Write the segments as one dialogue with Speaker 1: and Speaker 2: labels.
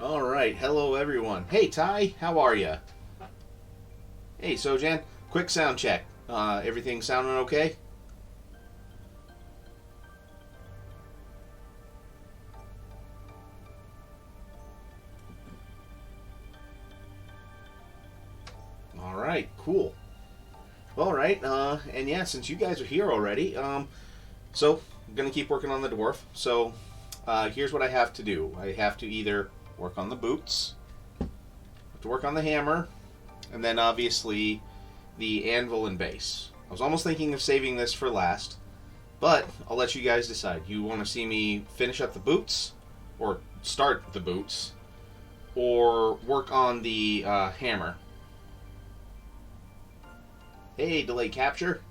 Speaker 1: All right, hello everyone. Hey Ty, how are you? Hey Sojan, quick sound check. Everything sounding okay? All right, cool. All right, and yeah, since you guys are here already, so I'm gonna keep working on the dwarf. So here's what I have to do. I have to either work on the boots, have to work on the hammer, and then obviously the anvil and base. I was almost thinking of saving this for last, but I'll let you guys decide. You want to see me finish up the boots, or start the boots, or work on the hammer? Hey, delay capture.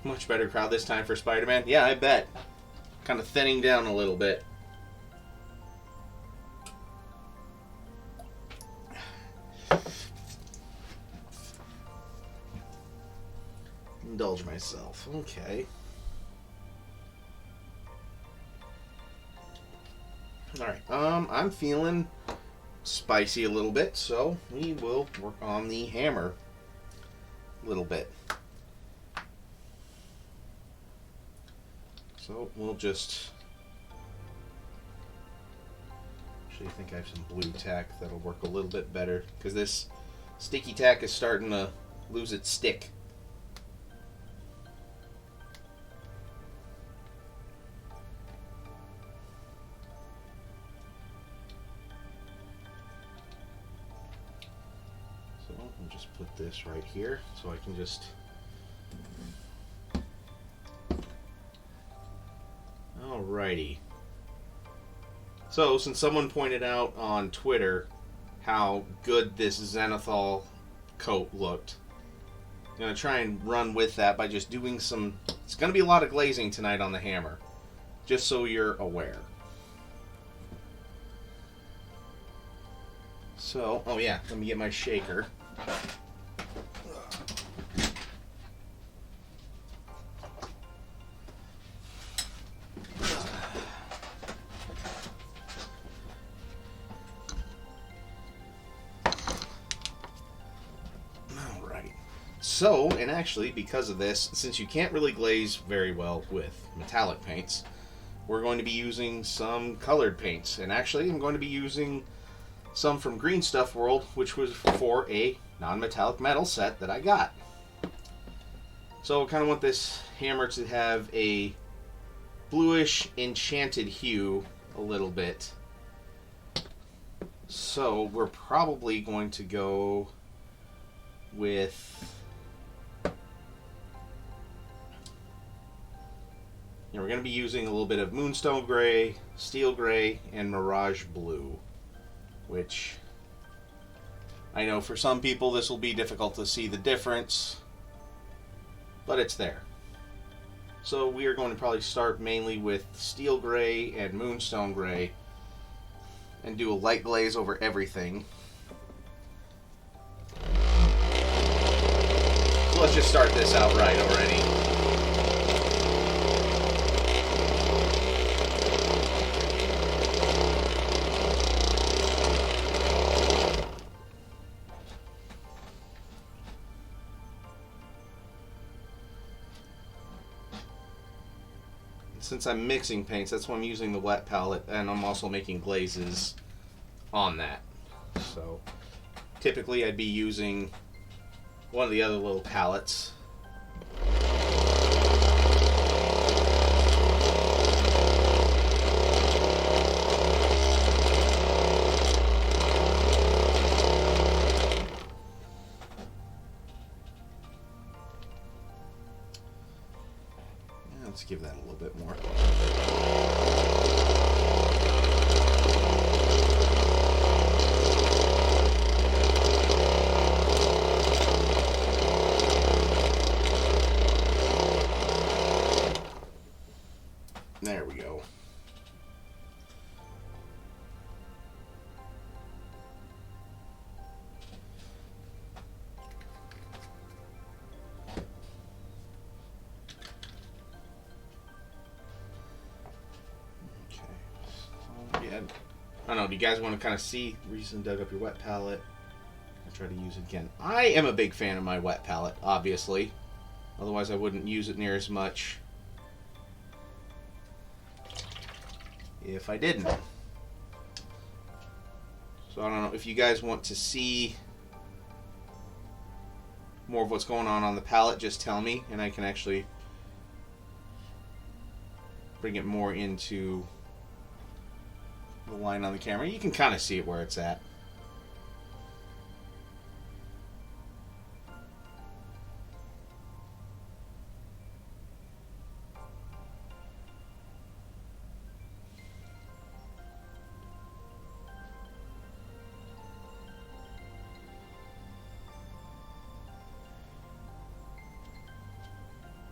Speaker 1: Much better crowd this time for Spider-Man. Yeah, I bet. Kind of thinning down a little bit. Indulge myself. Okay. Alright, I'm feeling spicy a little bit, so we will work on the hammer a little bit. So we'll just... Actually, I think I have some blue tack that'll work a little bit better, because this sticky tack is starting to lose its stick. So I'll just put this right here, so I can just... Alrighty. So, since someone pointed out on Twitter how good this Zenithal coat looked, I'm going to try and run with that by just doing some... It's going to be a lot of glazing tonight on the hammer, just so you're aware. So, oh yeah, let me get my shaker. So, and actually, because of this, since you can't really glaze very well with metallic paints, we're going to be using some colored paints. And actually, I'm going to be using some from Green Stuff World, which was for a non-metallic metal set that I got. So, I kind of want this hammer to have a bluish, enchanted hue a little bit. So, we're probably going to go with... And we're going to be using a little bit of Moonstone Gray, Steel Gray, and Mirage Blue, which I know for some people this will be difficult to see the difference, but it's there. So we are going to probably start mainly with Steel Gray and Moonstone Gray and do a light glaze over everything. So let's just start this out right already. Since I'm mixing paints, that's why I'm using the wet palette, and I'm also making glazes on that. So typically I'd be using one of the other little palettes. Let's give that a little bit more. There we go. I don't know, do you guys want to kind of see reason dug up your wet palette? I try to use it again. I am a big fan of my wet palette, obviously. Otherwise I wouldn't use it near as much if I didn't. So I don't know if you guys want to see more of what's going on the palette, just tell me and I can actually bring it more into the line on the camera. You can kind of see it where it's at.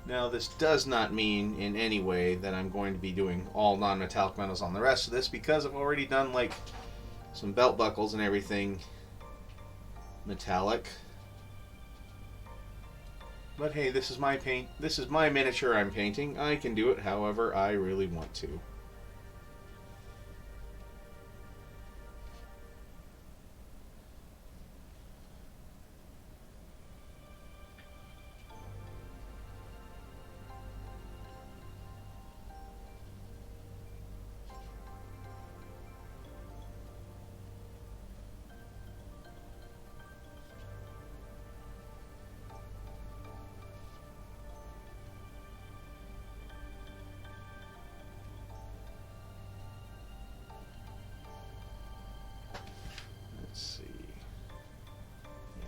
Speaker 1: Now, this does not mean in any way that I'm going to be doing all non-metallic metals on the rest of this, because I've already done like some belt buckles and everything metallic. But hey, this is my paint. This is my miniature I'm painting. I can do it however I really want to.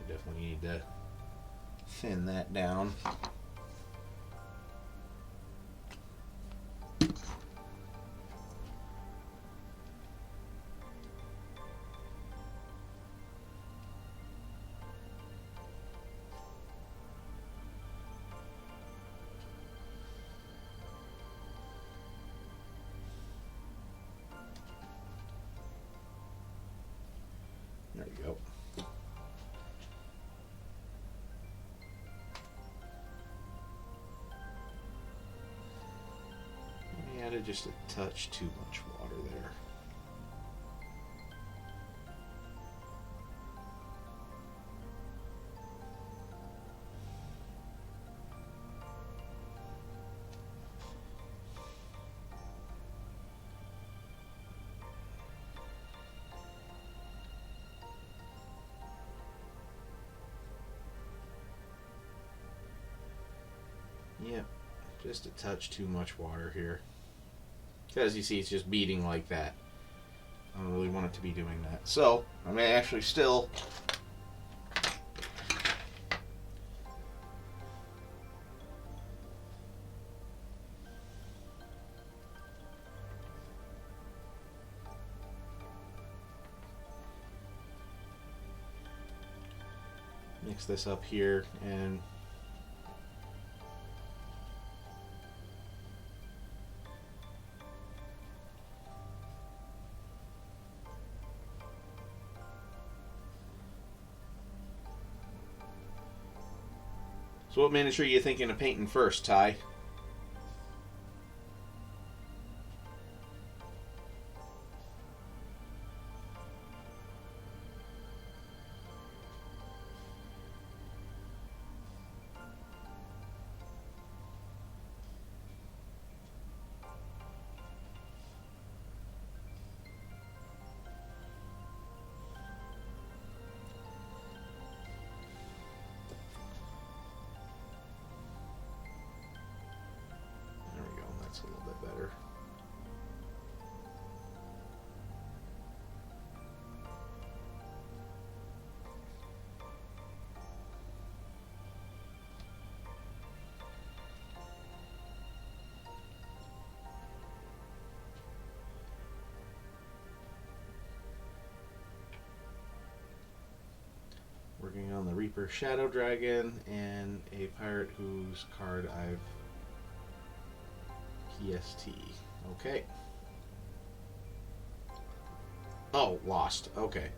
Speaker 1: Definitely need to thin that down. There you go. Added just a touch too much water there. Yep, just a touch too much water here. Because you see it's just beating like that. I don't really want it to be doing that. So, I may actually still mix this up here and so what miniature are you thinking of painting first, Ty? That's a little bit better. Working on the Reaper Shadow Dragon and a pirate whose card I've PST. Okay. Oh, lost. Okay.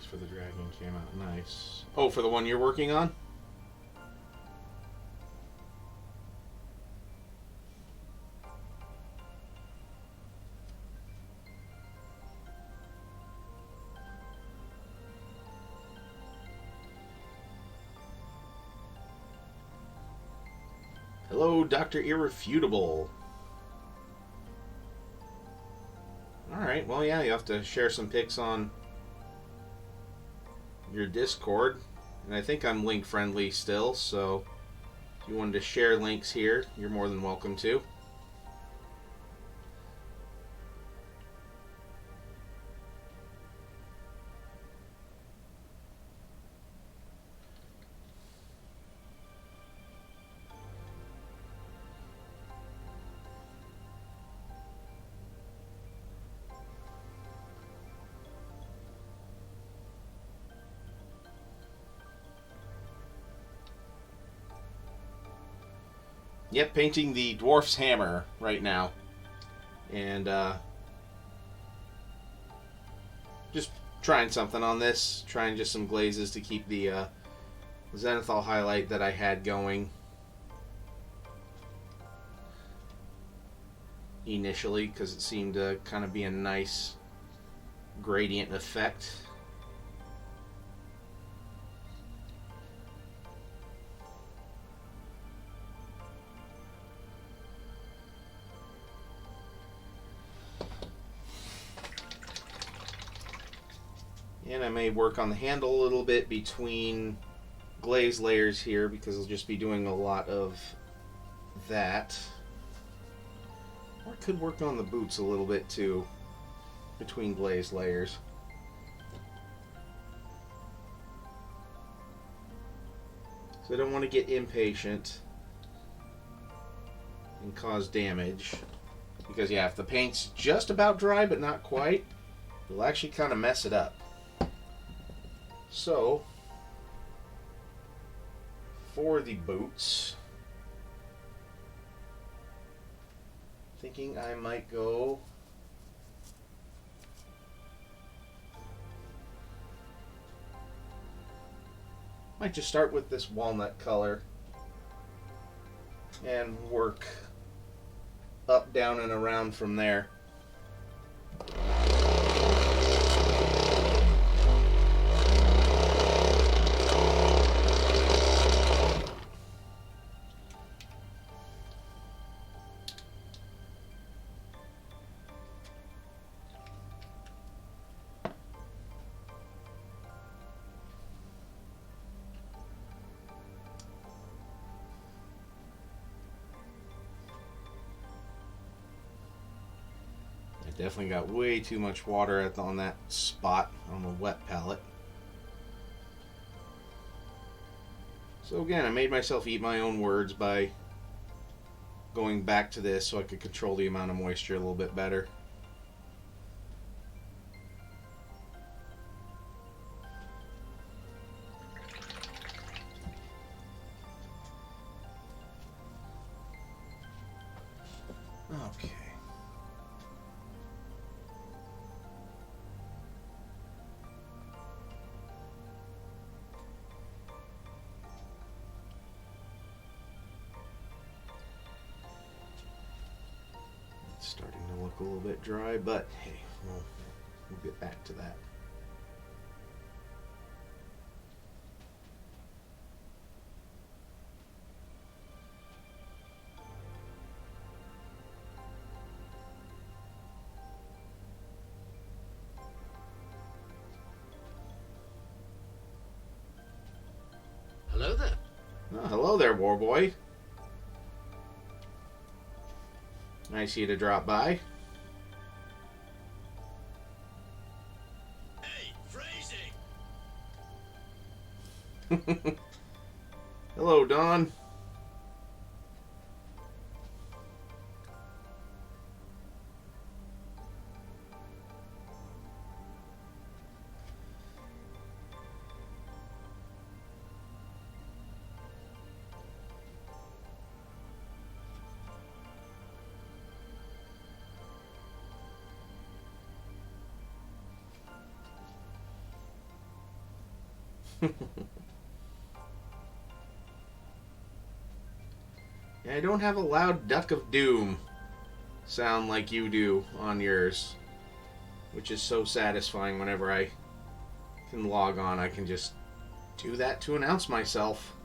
Speaker 1: Base for the dragon came out nice. Oh, for the one you're working on? Hello, Dr. Irrefutable. Alright, well, yeah, you have to share some pics on your Discord. And I think I'm link friendly still, so if you wanted to share links here, you're more than welcome to. Yep, painting the dwarf's hammer right now. And just trying something on this. Trying just some glazes to keep the zenithal highlight that I had going initially, because it seemed to kind of be a nice gradient effect. And I may work on the handle a little bit between glaze layers here, because I'll just be doing a lot of that. Or I could work on the boots a little bit too, between glaze layers. So I don't want to get impatient and cause damage. Because yeah, if the paint's just about dry but not quite, it'll actually kind of mess it up. So, for the boots, thinking I might go might just start with this walnut color and work up, down, and around from there. Definitely got way too much water on that spot on the wet palette. So again, I made myself eat my own words by going back to this so I could control the amount of moisture a little bit better. Okay. Starting to look a little bit dry, but hey, we'll get back to that.
Speaker 2: Hello there.
Speaker 1: Oh, hello there, war boy. Nice of you to drop by.
Speaker 2: Hey, phrasing.
Speaker 1: Hello, Don. Yeah, I don't have a loud duck of doom sound like you do on yours, which is so satisfying whenever I can log on. I can just do that to announce myself.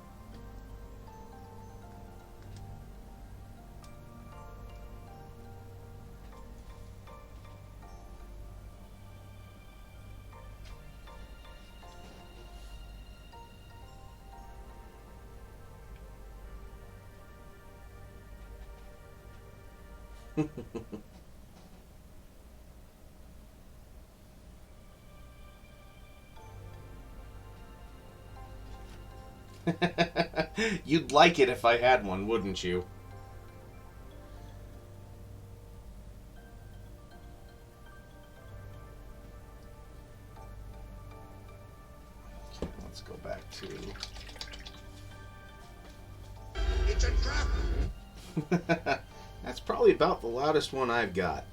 Speaker 1: You'd like it if I had one, wouldn't you? Okay, let's go back to...
Speaker 2: It's a trap!
Speaker 1: That's probably about the loudest one I've got.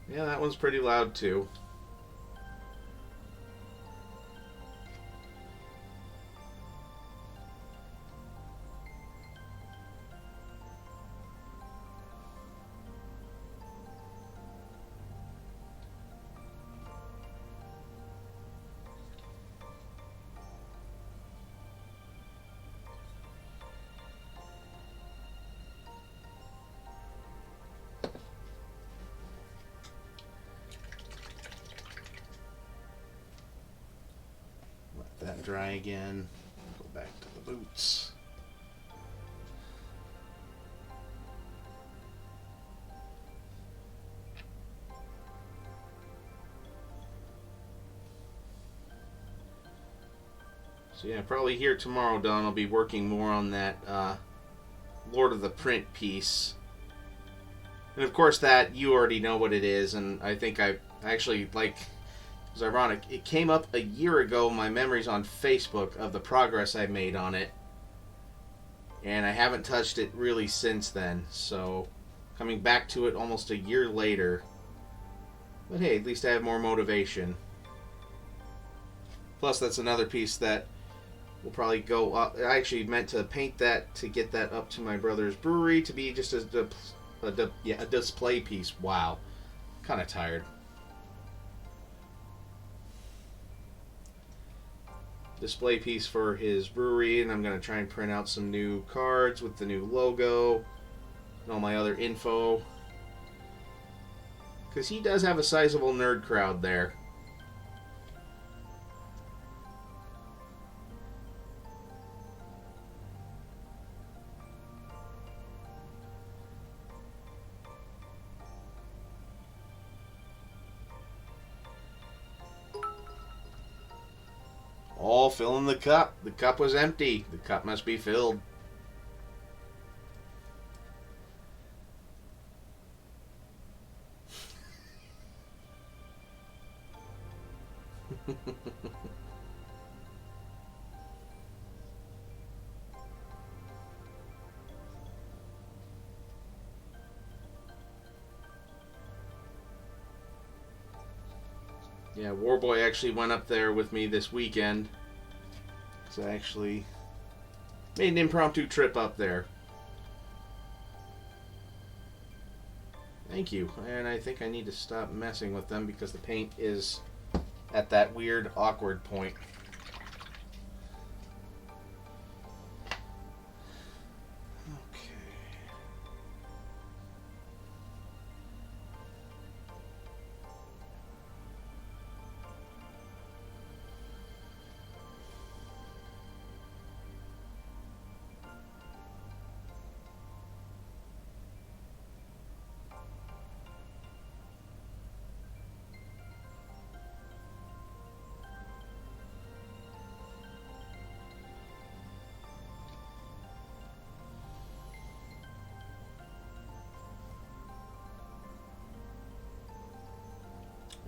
Speaker 1: Yeah, that one's pretty loud too. Let that dry again. Go back to the boots. So yeah, probably here tomorrow, Don, I'll be working more on that Lord of the Print piece. And of course that, you already know what it is, and I think I actually, like, it was ironic. It came up a year ago, my memories on Facebook of the progress I made on it. And I haven't touched it really since then, so coming back to it almost a year later. But hey, at least I have more motivation. Plus, that's another piece that will probably go up. I actually meant to paint that to get that up to my brother's brewery to be just a display piece. Wow. Kind of tired. Display piece for his brewery, and I'm going to try and print out some new cards with the new logo and all my other info. Because he does have a sizable nerd crowd there. All filling the cup. The cup was empty. The cup must be filled. Yeah, Warboy actually went up there with me this weekend. So I actually made an impromptu trip up there. Thank you. And I think I need to stop messing with them because the paint is at that weird, awkward point.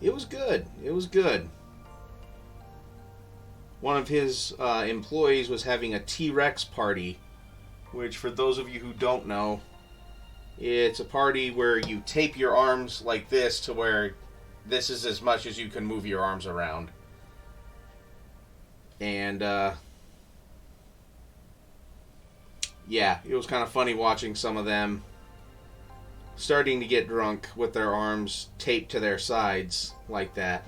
Speaker 1: It was good. It was good. One of his employees was having a T-Rex party, which, for those of you who don't know, it's a party where you tape your arms like this to where this is as much as you can move your arms around. And, yeah, it was kind of funny watching some of them starting to get drunk with their arms taped to their sides like that,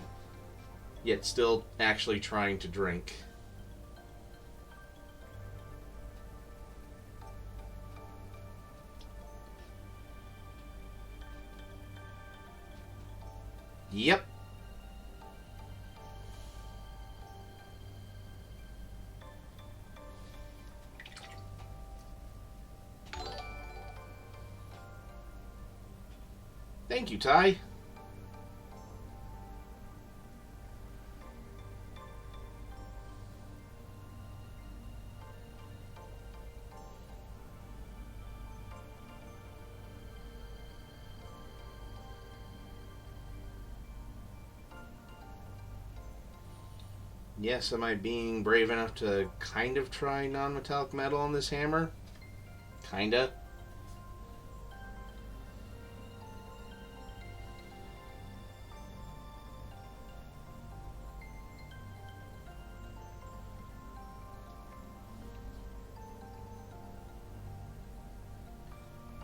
Speaker 1: yet still actually trying to drink. Yep. Thank you, Ty. Yes, am I being brave enough to kind of try non-metallic metal on this hammer? Kinda.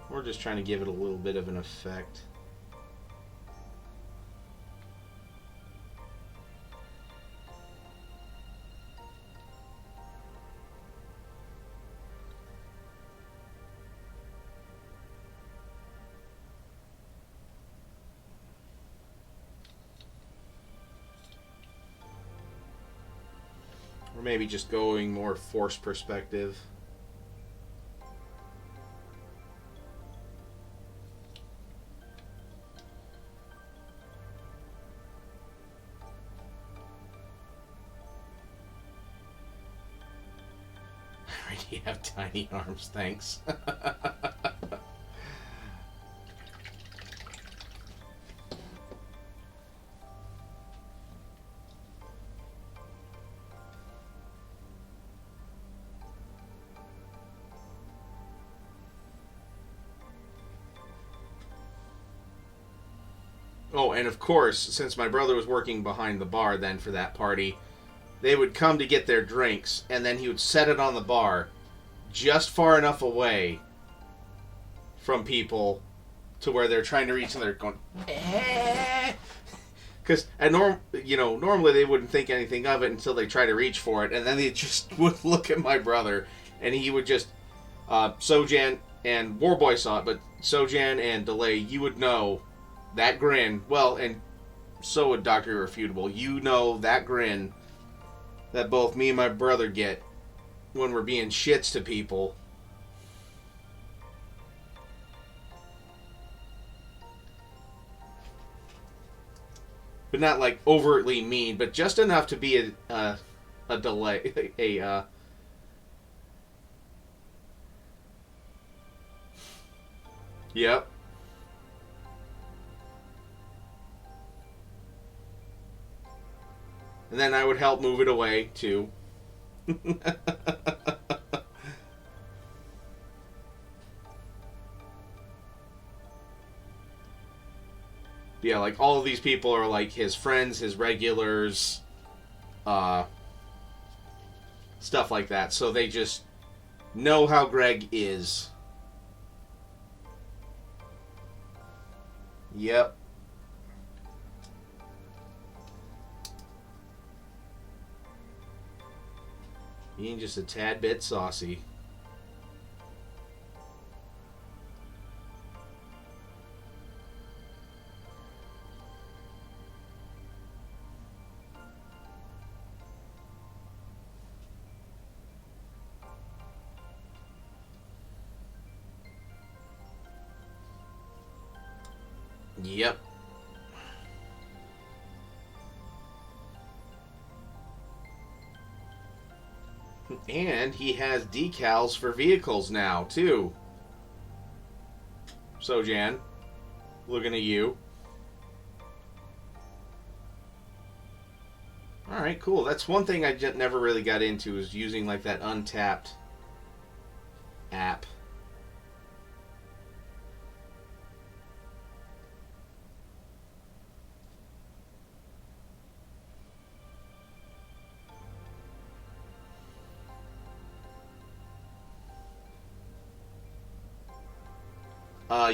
Speaker 1: We're just trying to give it a little bit of an effect. Or maybe just going more force perspective. I already have tiny arms, thanks. Oh, and of course, since my brother was working behind the bar then for that party, they would come to get their drinks, and then he would set it on the bar just far enough away from people to where they're trying to reach and they're going, eh. Because normally they wouldn't think anything of it until they try to reach for it, and then they just would look at my brother, and he would just, Sojan and Warboy saw it, but Sojan and Delay, you would know that grin, well, and so would Dr. Irrefutable, you know that grin that both me and my brother get when we're being shits to people. But not like overtly mean, but just enough to be a delay, Yep. And then I would help move it away, too. Yeah, like, all of these people are, like, his friends, his regulars, stuff like that. So they just know how Greg is. Yep. Being just a tad bit saucy. Yep. And he has decals for vehicles now, too. So, Jan, looking at you. All right, cool. That's one thing I just never really got into is using like that Untapped app.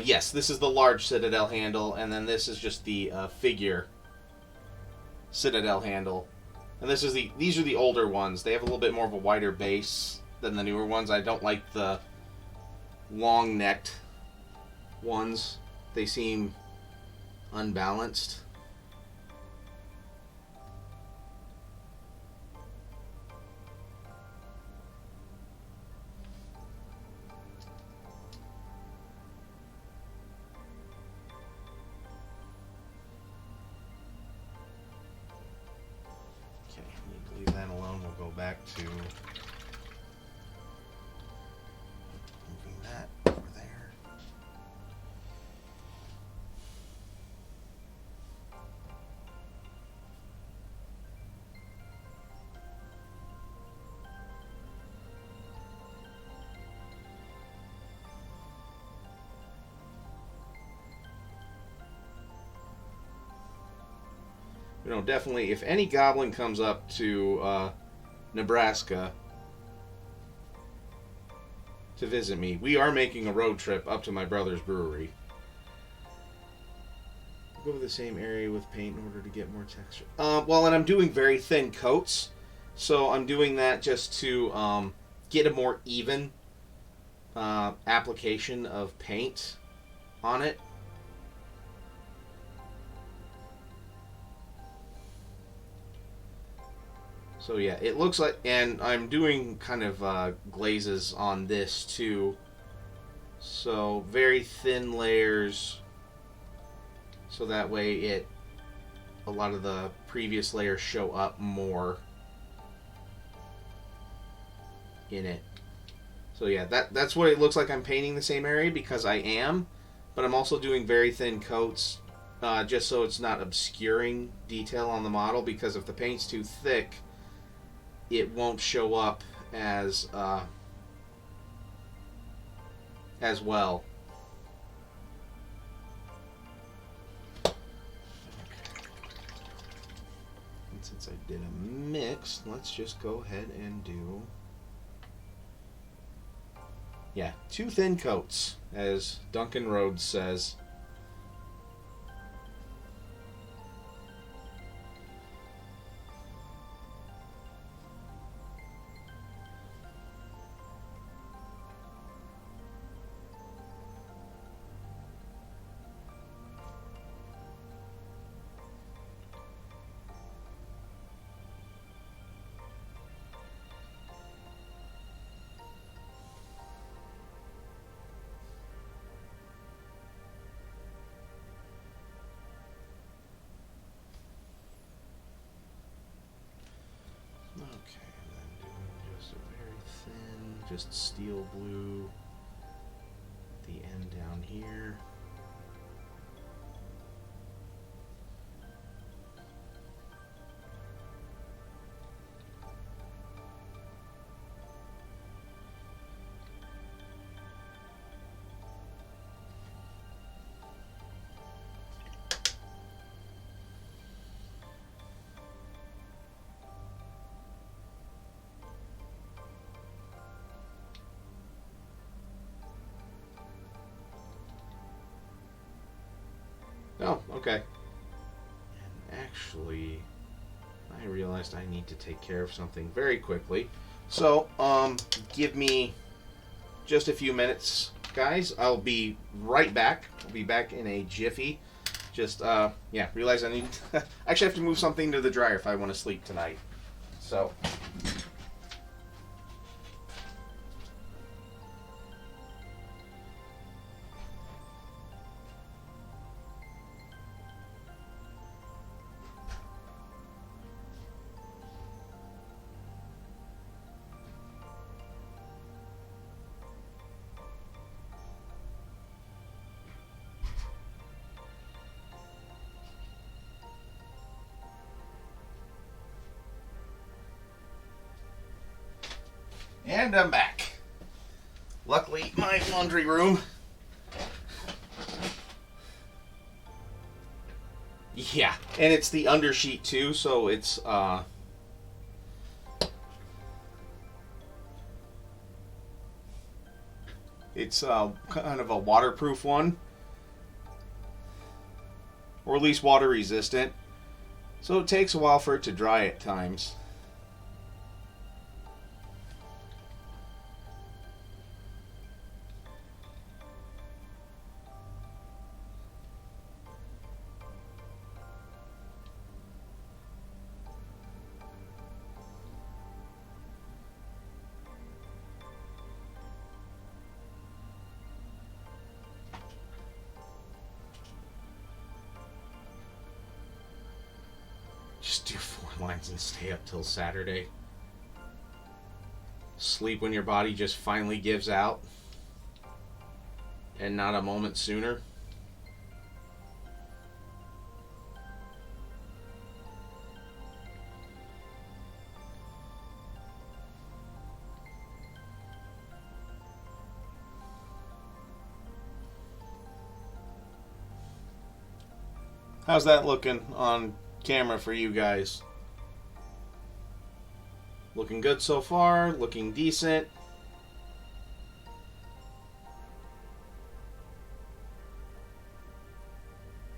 Speaker 1: Yes, this is the large Citadel handle, and then this is just the figure Citadel handle. And these are the older ones. They have a little bit more of a wider base than the newer ones. I don't like the long-necked ones. They seem unbalanced. Okay, leave that alone. We'll go back to moving that over there. You know, definitely, if any goblin comes up to Nebraska to visit me, we are making a road trip up to my brother's brewery. Go over the same area with paint in order to get more texture. Well, and I'm doing very thin coats, so I'm doing that just to get a more even application of paint on it. So yeah, it looks like, and I'm doing kind of glazes on this too. So very thin layers, so that way a lot of the previous layers show up more in it. So yeah, that's what it looks like. I'm painting the same area because I am, but I'm also doing very thin coats just so it's not obscuring detail on the model, because if the paint's too thick, it won't show up as well. Okay. And since I did a mix, let's just go ahead and do, yeah, 2 thin coats, as Duncan Rhodes says. Okay, and then doing just a very thin, just steel blue, the end down here. Oh, okay. And actually, I realized I need to take care of something very quickly. So, give me just a few minutes, guys. I'll be right back. I'll be back in a jiffy. Just, yeah, realize I need... actually, I have to move something to the dryer if I want to sleep tonight. So... And I'm back. Luckily, my laundry room. Yeah, and it's the undersheet too, so it's kind of a waterproof one, or at least water resistant. So it takes a while for it to dry at times. Just do 4 lines and stay up till Saturday. Sleep when your body just finally gives out. And not a moment sooner. How's that looking on camera for you guys? Looking good so far, looking decent.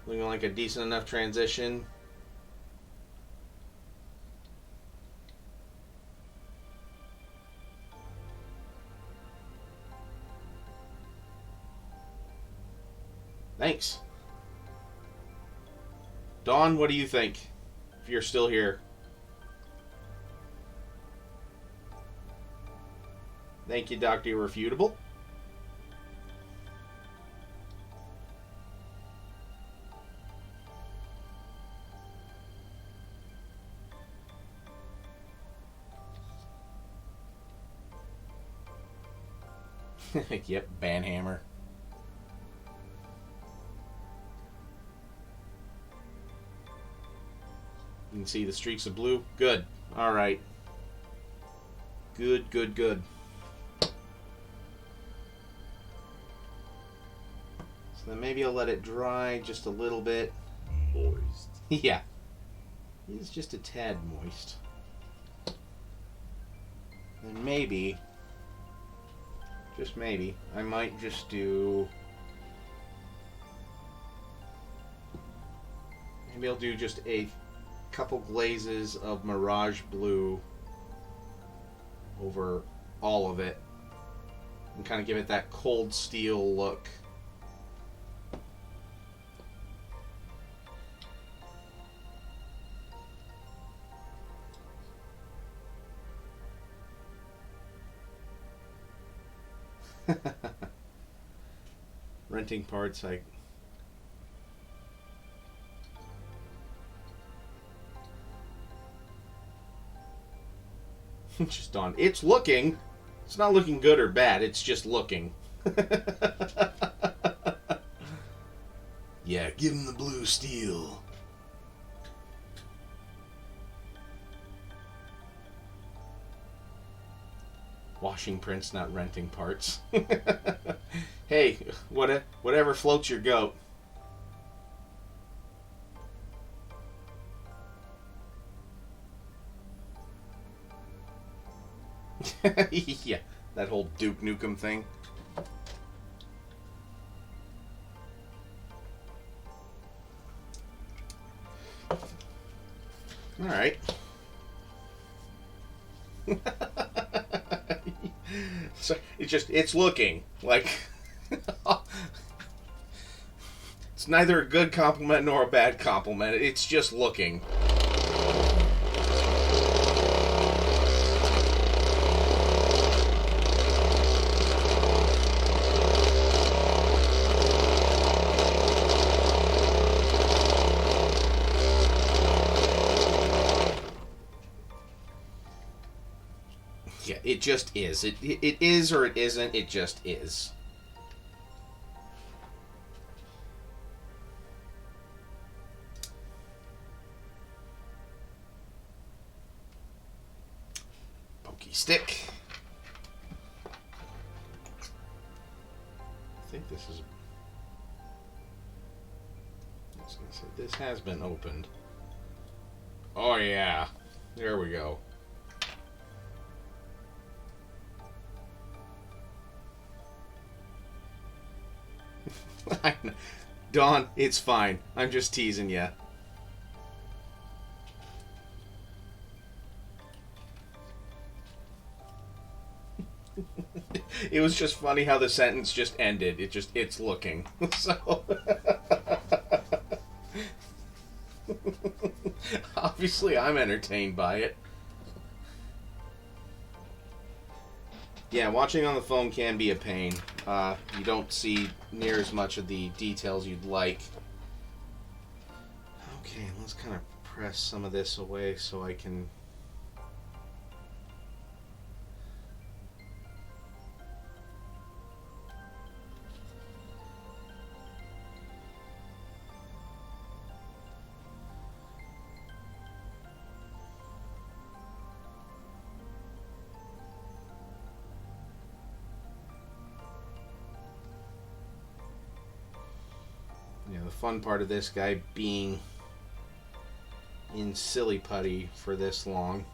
Speaker 1: Looking like a decent enough transition. Thanks. Dawn, what do you think? If you're still here. Thank you, Dr. Irrefutable. Yep, Banhammer. You can see the streaks of blue. Good. All right. Good, good, good. So then maybe I'll let it dry just a little bit.
Speaker 3: Moist.
Speaker 1: Yeah. It's just a tad moist. Then maybe, just maybe, I might just do... Maybe I'll do just a couple glazes of Mirage Blue over all of it and kind of give it that cold steel look. Renting parts, I... just on. It's looking. It's not looking good or bad. It's just looking. Yeah, give him the blue steel. Washing prints, not renting parts. Hey, whatever floats your goat. Yeah, that whole Duke Nukem thing. All right. So it's looking like it's neither a good compliment nor a bad compliment. It's just looking. Yeah, it just is. It is or it isn't. It just is. Pokey stick. think this is... I was going to say, this has been opened. Oh, yeah. There we go. Dawn, it's fine. I'm just teasing you. It was just funny how the sentence just ended. It's looking. So... Obviously, I'm entertained by it. Yeah, watching on the phone can be a pain. You don't see near as much of the details you'd like. Okay, let's kind of press some of this away so I can... Yeah, the fun part of this guy being in silly putty for this long.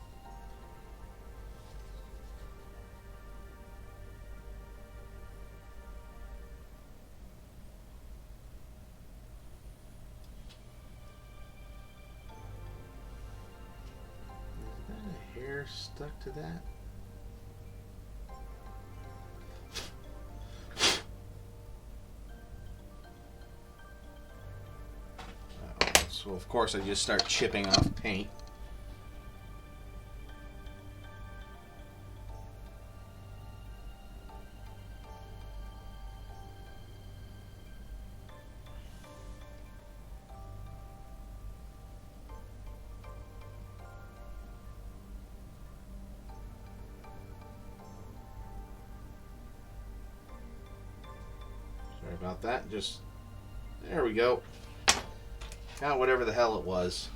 Speaker 1: Is that a hair stuck to that? So of course I just start chipping off paint. Sorry about that. Just there we go. Got whatever the hell it was.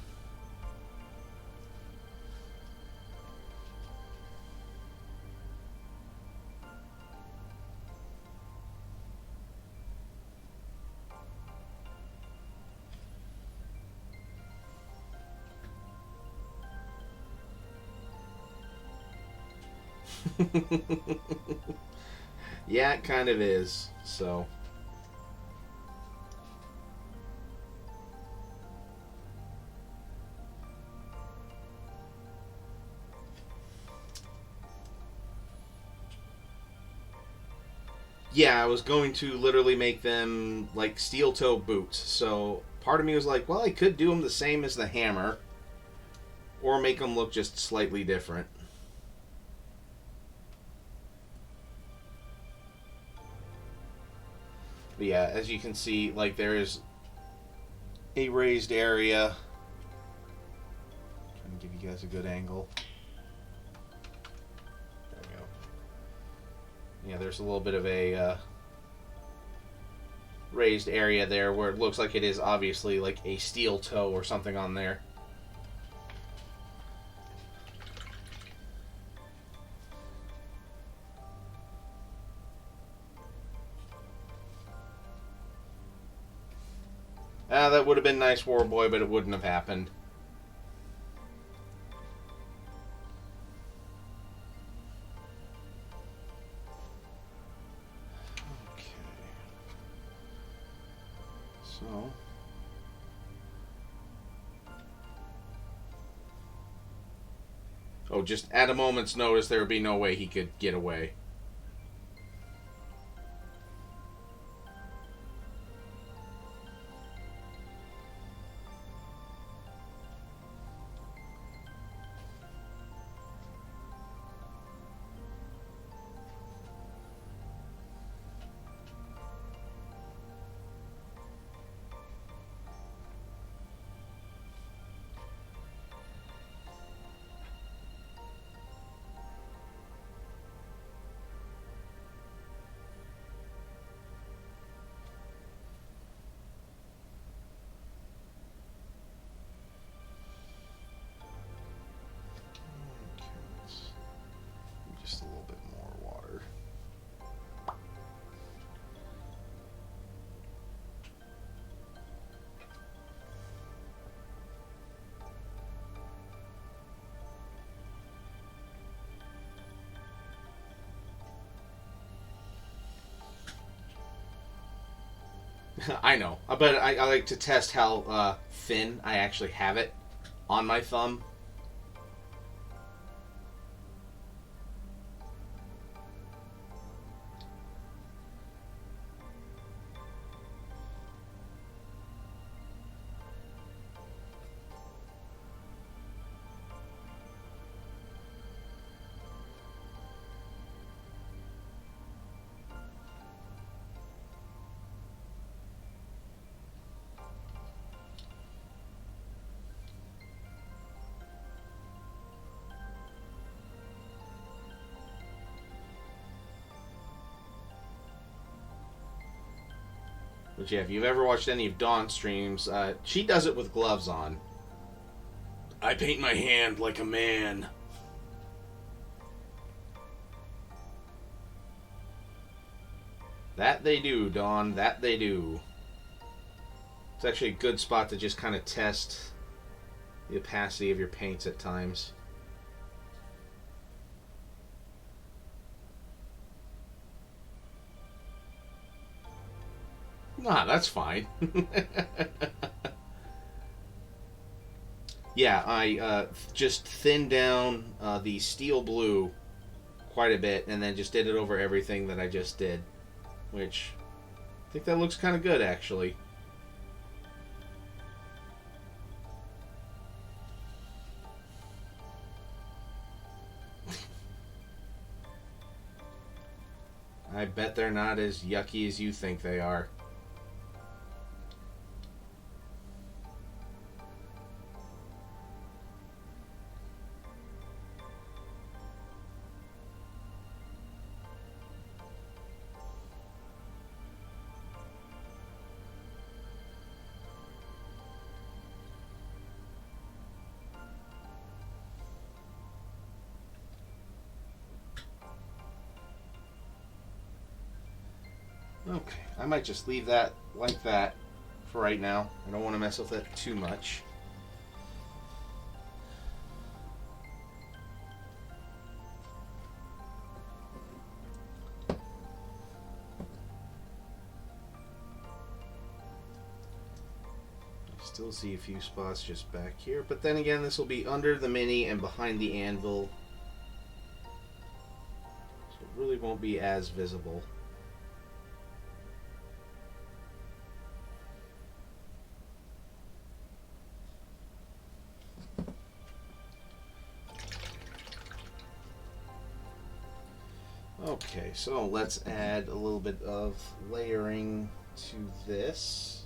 Speaker 1: Yeah, it kind of is. So... Yeah, I was going to literally make them like steel toe boots. So part of me was like, well, I could do them the same as the hammer, or make them look just slightly different. But yeah, as you can see, like there is a raised area. Trying to give you guys a good angle. Yeah, there's a little bit of a raised area there where it looks like it is obviously like a steel toe or something on there. That would have been nice, War Boy, but it wouldn't have happened. So, oh, just at a moment's notice, there would be no way he could get away. I know, but I like to test how thin I actually have it on my thumb. But yeah, if you've ever watched any of Dawn's streams, she does it with gloves on. I paint my hand like a man. That they do, Dawn. That they do. It's actually a good spot to just kind of test the opacity of your paints at times. Nah, that's fine. Yeah, I just thinned down the steel blue quite a bit and then just did it over everything that I just did. Which, I think that looks kind of good, actually. I bet they're not as yucky as you think they are. Okay, I might just leave that like that for right now. I don't want to mess with it too much. I still see a few spots just back here, but then again, this will be under the mini and behind the anvil, so it really won't be as visible. Okay, so let's add a little bit of layering to this.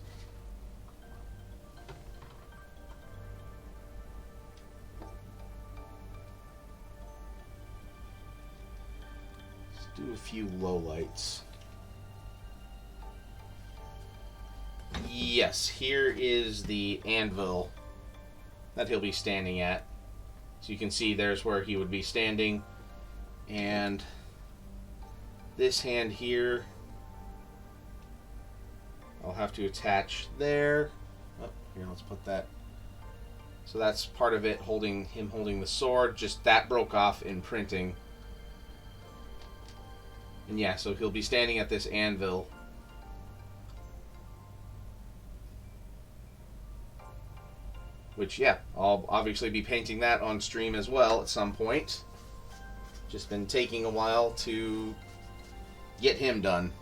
Speaker 1: Let's do a few lowlights. Yes, here is the anvil that he'll be standing at. So you can see there's where he would be standing, and this hand here I'll have to attach there. Oh, here, let's put that. So that's part of it, holding the sword. Just that broke off in printing. And yeah, so he'll be standing at this anvil. Which, yeah, I'll obviously be painting that on stream as well at some point. Just been taking a while to get him done.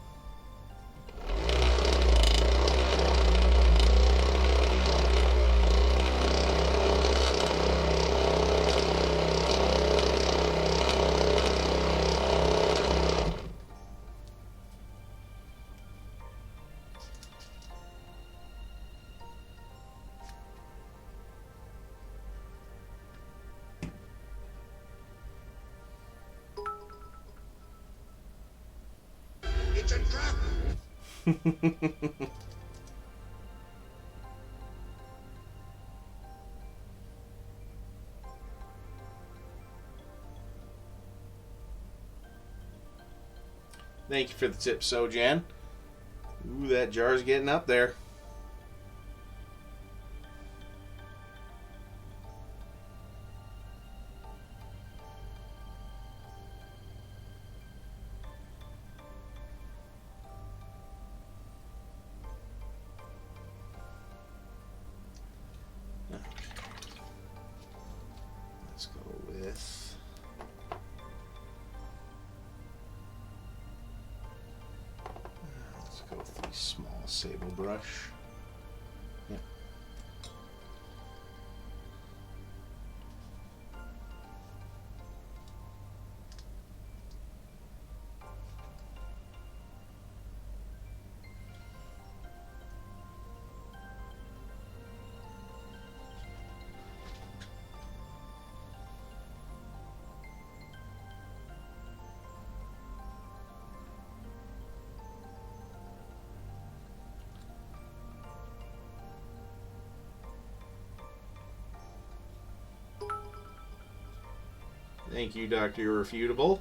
Speaker 2: It's a trap.
Speaker 1: Thank you for the tip, Sojan. Ooh, that jar's getting up there. small sable brush. Yep. Thank you, Dr. Irrefutable.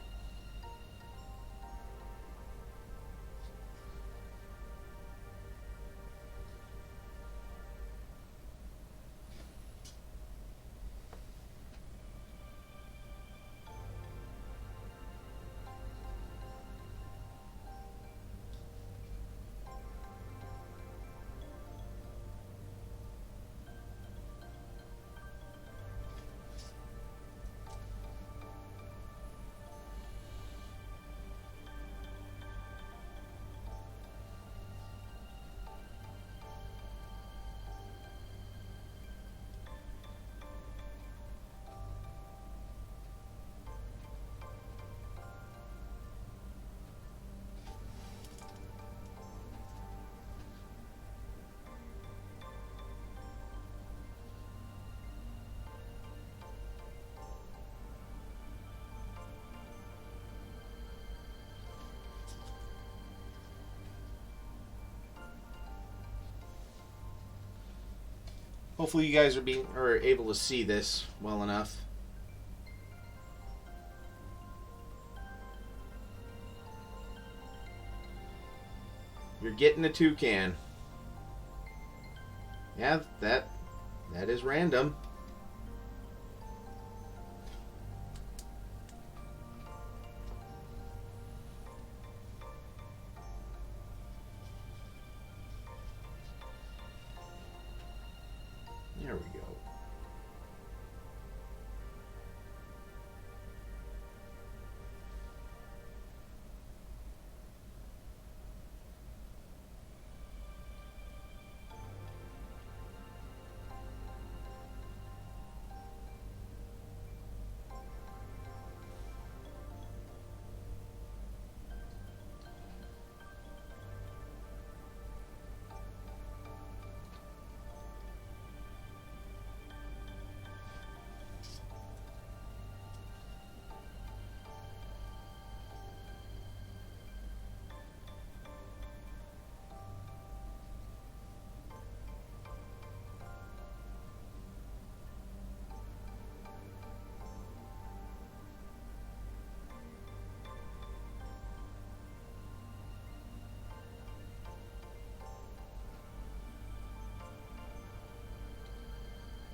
Speaker 1: Hopefully you guys are able to see this well enough. You're getting a toucan. Yeah, that is random. There we go.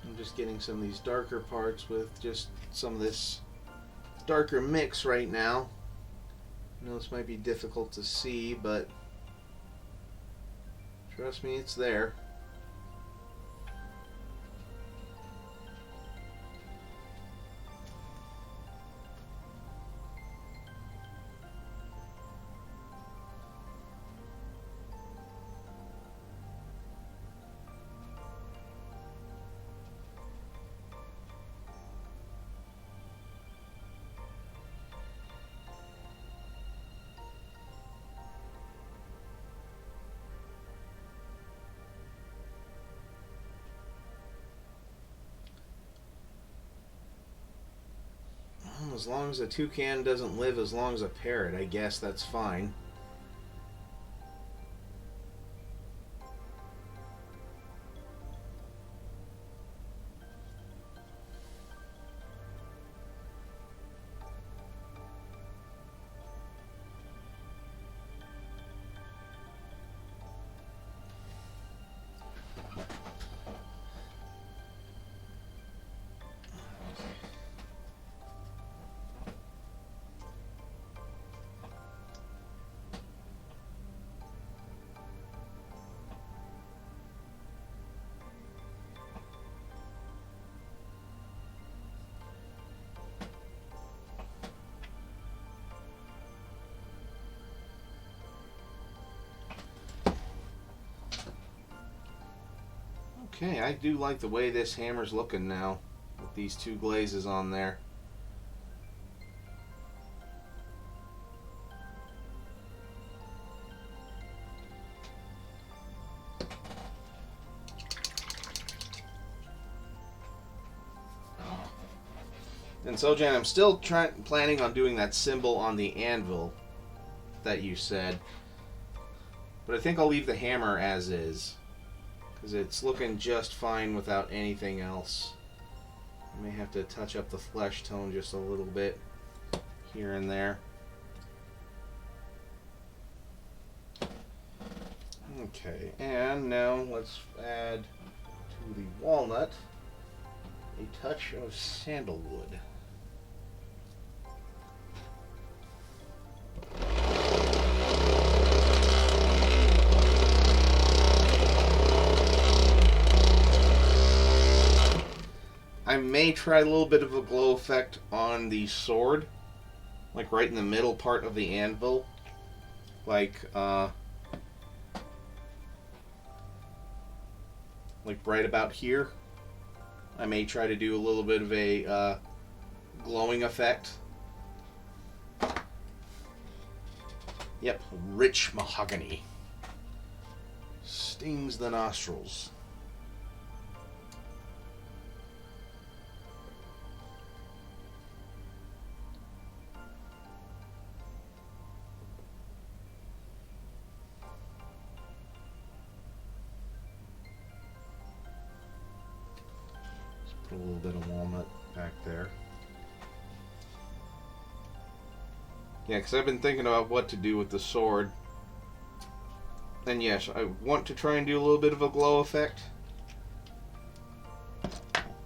Speaker 1: I'm just getting some of these darker parts with just some of this darker mix right now. I know this might be difficult to see, but trust me, it's there. As long as a toucan doesn't live as long as a parrot, I guess that's fine. Okay, I do like the way this hammer's looking now with these two glazes on there. And so, Jen, I'm still planning on doing that symbol on the anvil that you said. But I think I'll leave the hammer as is, because it's looking just fine without anything else. I may have to touch up the flesh tone just a little bit here and there. Okay, and now let's add to the walnut a touch of sandalwood. I may try a little bit of a glow effect on the sword, like right in the middle part of the anvil, like right about here. I may try to do a little bit of a glowing effect. Yep, rich mahogany. Stings the nostrils. Put a little bit of walnut back there. Yeah, because I've been thinking about what to do with the sword. And yes, I want to try and do a little bit of a glow effect.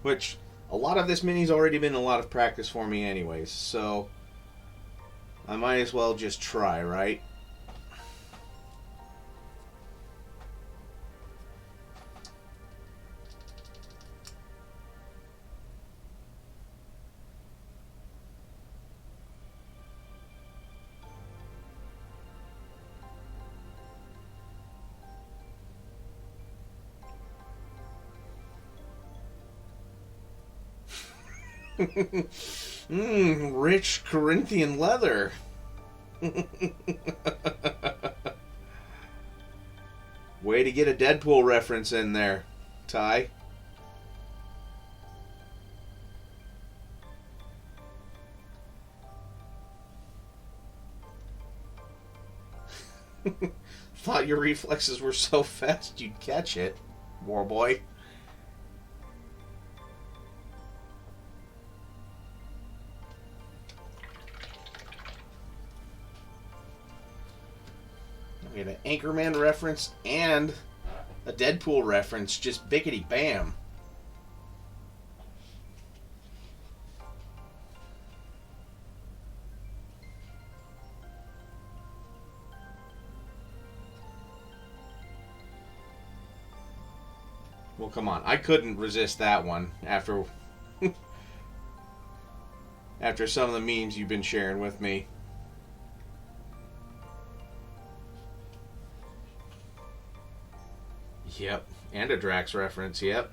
Speaker 1: Which, a lot of this mini's already been a lot of practice for me anyways, so I might as well just try, right? Rich Corinthian leather. Way to get a Deadpool reference in there, Ty. Thought your reflexes were so fast you'd catch it, Warboy. We had an Anchorman reference and a Deadpool reference, just bickety bam. Well, come on. I couldn't resist that one after after some of the memes you've been sharing with me. Yep, and a Drax reference, yep.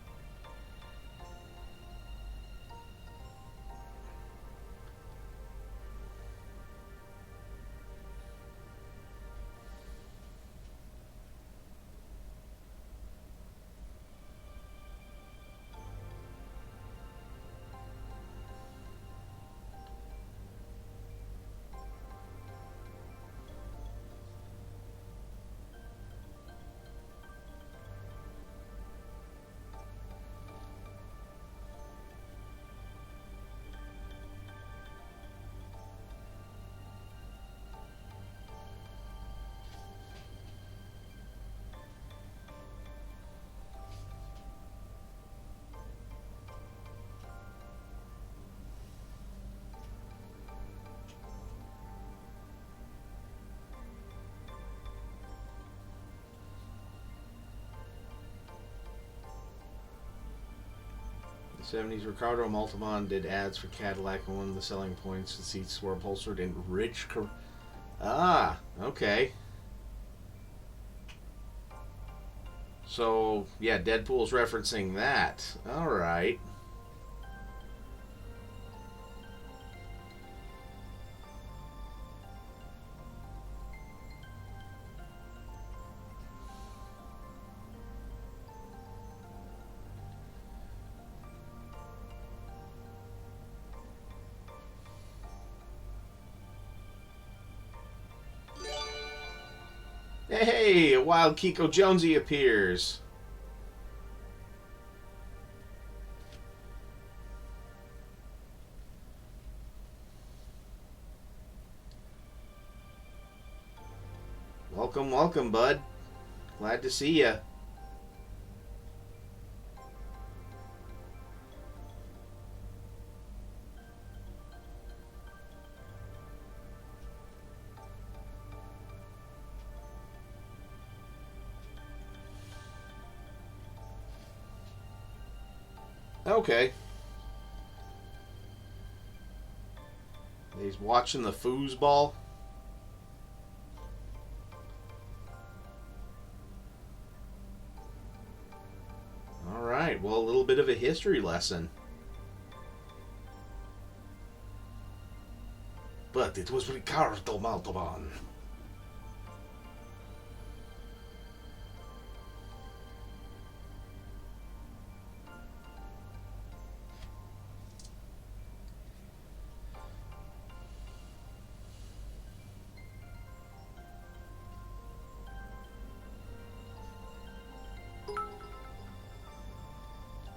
Speaker 1: The 70s, Ricardo Montalban did ads for Cadillac, and one of the selling points, the seats were upholstered in rich... Ah, okay. So, yeah, Deadpool's referencing that. Alright. Hey, a wild Kiko Jonesy appears. Welcome, welcome, bud. Glad to see ya. Okay. He's watching the foosball. Alright, well, a little bit of a history lesson. But it was Ricardo Montalban.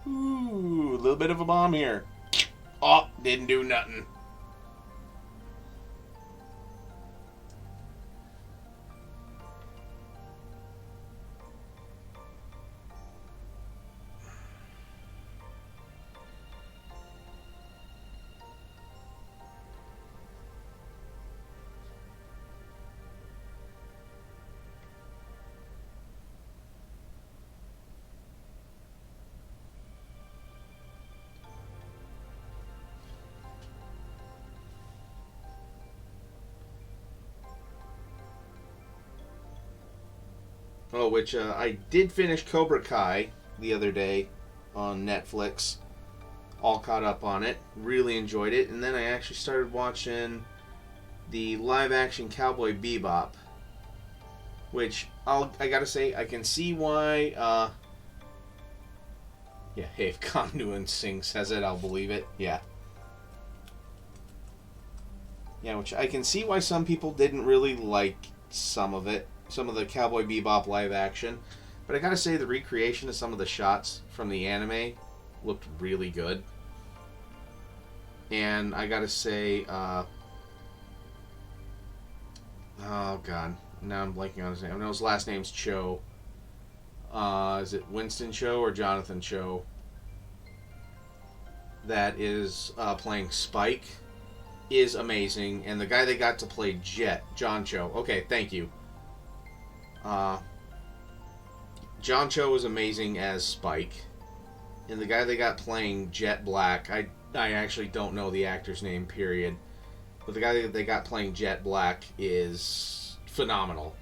Speaker 1: Ooh, a little bit of a bomb here. Oh, didn't do nothing. Oh, which I did finish Cobra Kai the other day on Netflix. All caught up on it. Really enjoyed it. And then I actually started watching the live-action Cowboy Bebop, which I gotta say, I can see why. Yeah, hey, if Con Nguyen Singh says it, I'll believe it. Yeah. Yeah, which I can see why some people didn't really like some of it. Some of the Cowboy Bebop live action. But I gotta say, the recreation of some of the shots from the anime looked really good. And I gotta say, oh god, now I'm blanking on his name. I know his last name's Cho. Is it Winston Cho or Jonathan Cho? That is playing Spike, is amazing. And the guy they got to play Jet, John Cho. Okay, thank you. John Cho was amazing as Spike. And the guy they got playing Jet Black, I actually don't know the actor's name, period. But the guy that they got playing Jet Black is phenomenal.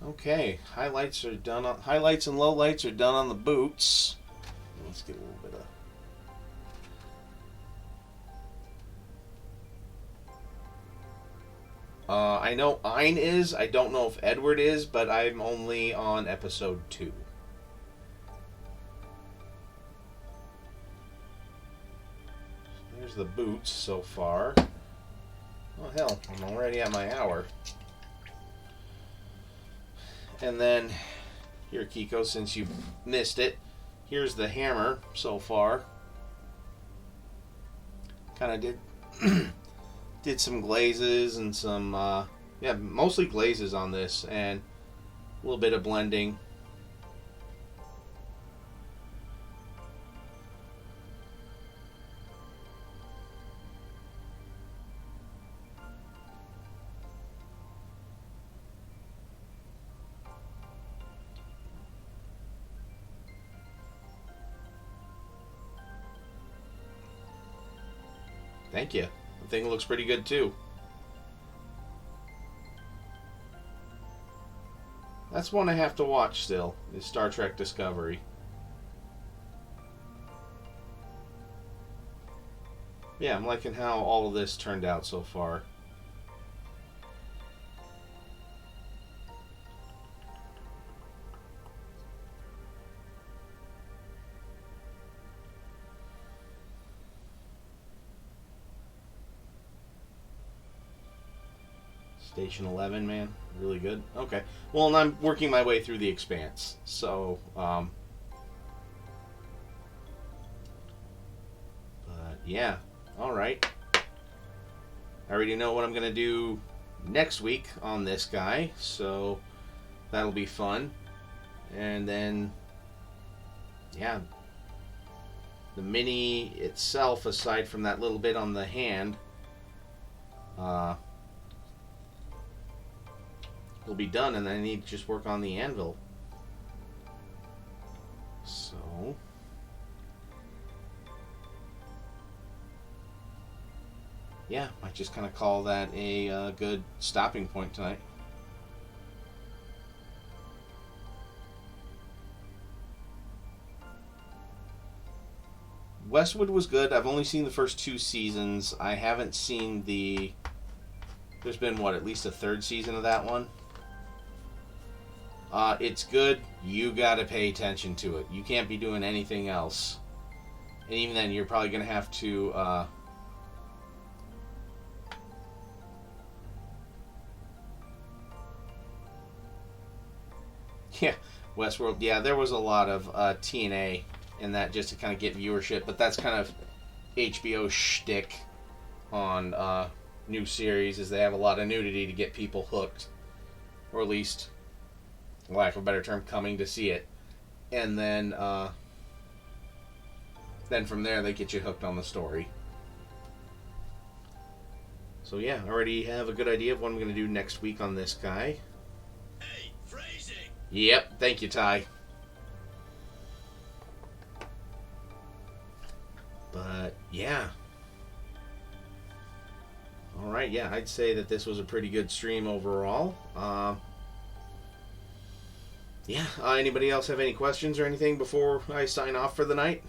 Speaker 1: Okay, highlights and lowlights are done on the boots. Let's get a little bit of... I know Ein is. I don't know if Edward is, but I'm only on episode 2. There's the boots so far. Oh hell, I'm already at my hour. And then, here Kiko, since you missed it, here's the hammer so far. Kind of did some glazes and some, mostly glazes on this, and a little bit of blending. Thank you. The thing looks pretty good too. That's one I have to watch still, is Star Trek Discovery. Yeah, I'm liking how all of this turned out so far. Station 11, man. Really good. Okay. Well, and I'm working my way through The Expanse. So, but yeah. Alright. I already know what I'm going to do next week on this guy. So, that'll be fun. And then, yeah. The mini itself, aside from that little bit on the hand, will be done, and then I need to just work on the anvil. So, yeah, might just kind of call that a good stopping point tonight. Westwood was good. I've only seen the first 2 seasons. I haven't seen the... There's been, what, at least a 3rd season of that one? It's good. You gotta pay attention to it. You can't be doing anything else. And even then, you're probably gonna have to, yeah, Westworld. Yeah, there was a lot of TNA in that just to kind of get viewership, but that's kind of HBO's shtick on new series, is they have a lot of nudity to get people hooked, or at least, lack of a better term, coming to see it. And then from there they get you hooked on the story. So yeah, I already have a good idea of what I'm going to do next week on this guy.
Speaker 2: Hey, phrasing!
Speaker 1: Yep, thank you, Ty. But yeah. Alright, yeah, I'd say that this was a pretty good stream overall. Yeah, anybody else have any questions or anything before I sign off for the night?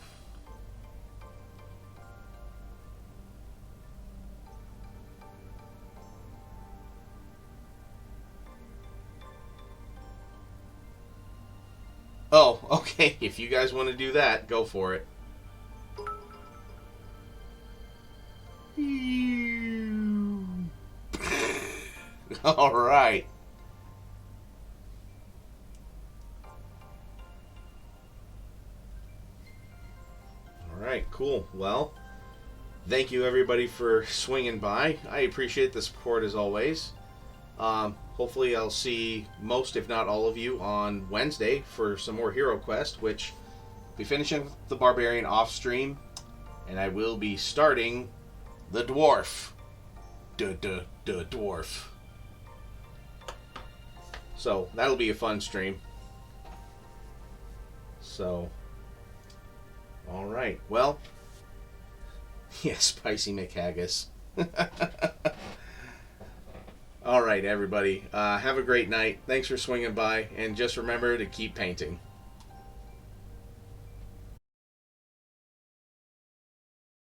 Speaker 1: Oh, okay. If you guys want to do that, go for it. All right. Alright, cool. Well, thank you everybody for swinging by. I appreciate the support as always. Hopefully I'll see most, if not all of you, on Wednesday for some more Hero Quest, which we'll be finishing the Barbarian off stream, and I will be starting the Dwarf. Dwarf. So, that'll be a fun stream. So... Alright, well, yeah, Spicy McHaggis. Alright, everybody, have a great night. Thanks for swinging by, and just remember to keep painting.